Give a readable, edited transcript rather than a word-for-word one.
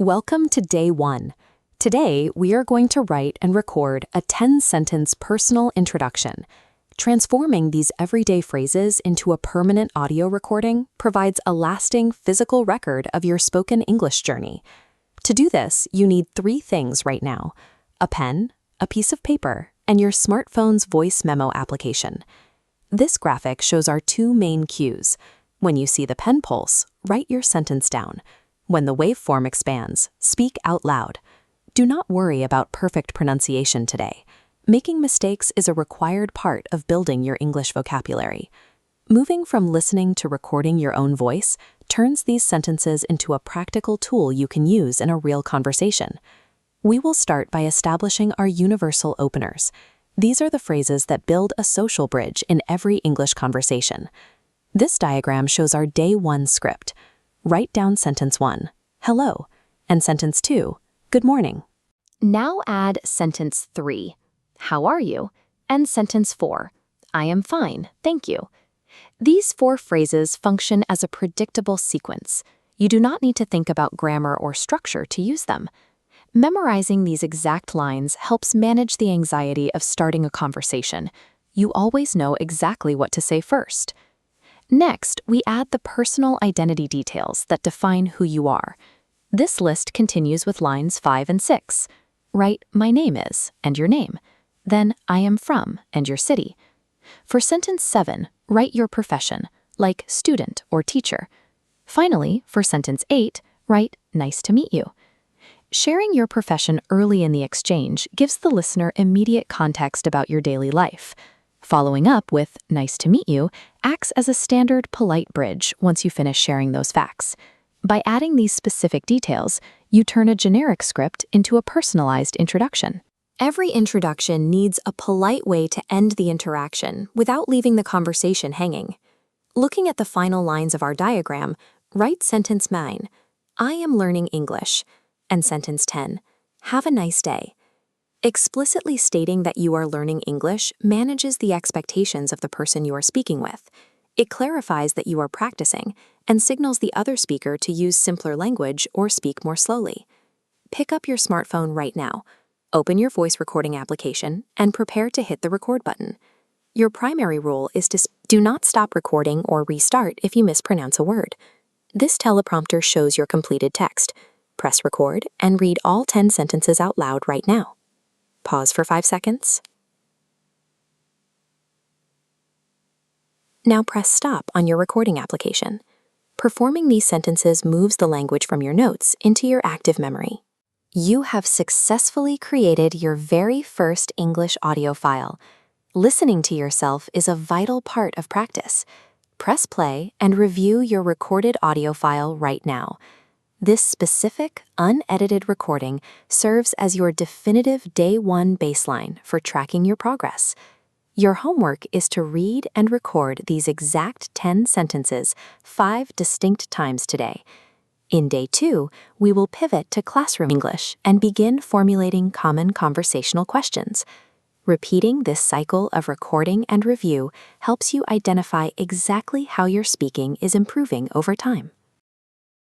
Welcome to day 1. Today, we are going to write and record a 10-sentence personal introduction. Transforming these everyday phrases into a permanent audio recording provides a lasting physical record of your spoken English journey. To do this, you need 3 things right now: a pen, a piece of paper, and your smartphone's voice memo application. This graphic shows our 2 main cues. When you see the pen pulse, write your sentence down. When the waveform expands, speak out loud. Do not worry about perfect pronunciation today. Making mistakes is a required part of building your English vocabulary. Moving from listening to recording your own voice turns these sentences into a practical tool you can use in a real conversation. We will start by establishing our universal openers. These are the phrases that build a social bridge in every English conversation. This diagram shows our day 1 script. Write down sentence 1, hello, and sentence 2, good morning. Now add sentence 3, how are you? And sentence 4, I am fine, thank you. These 4 phrases function as a predictable sequence. You do not need to think about grammar or structure to use them. Memorizing these exact lines helps manage the anxiety of starting a conversation. You always know exactly what to say first. Next, we add the personal identity details that define who you are. This list continues with lines 5 and 6. Write, my name is, and your name. Then, I am from, and your city. For sentence 7, write your profession, like student or teacher. Finally, for sentence 8, write, nice to meet you. Sharing your profession early in the exchange gives the listener immediate context about your daily life. Following up with nice to meet you acts as a standard polite bridge once you finish sharing those facts. By adding these specific details, you turn a generic script into a personalized introduction. Every introduction needs a polite way to end the interaction without leaving the conversation hanging. Looking at the final lines of our diagram, write sentence 9, I am learning English, and sentence 10, have a nice day. Explicitly stating that you are learning English manages the expectations of the person you are speaking with. It clarifies that you are practicing and signals the other speaker to use simpler language or speak more slowly. Pick up your smartphone right now, open your voice recording application, and prepare to hit the record button. Your primary rule is to do not stop recording or restart if you mispronounce a word. This teleprompter shows your completed text. Press record and read all 10 sentences out loud right now. Pause for 5 seconds. Now press stop on your recording application. Performing these sentences moves the language from your notes into your active memory. You have successfully created your very first English audio file. Listening to yourself is a vital part of practice. Press play and review your recorded audio file right now. This specific, unedited recording serves as your definitive day 1 baseline for tracking your progress. Your homework is to read and record these exact 10 sentences 5 distinct times today. In day 2, we will pivot to classroom English and begin formulating common conversational questions. Repeating this cycle of recording and review helps you identify exactly how your speaking is improving over time.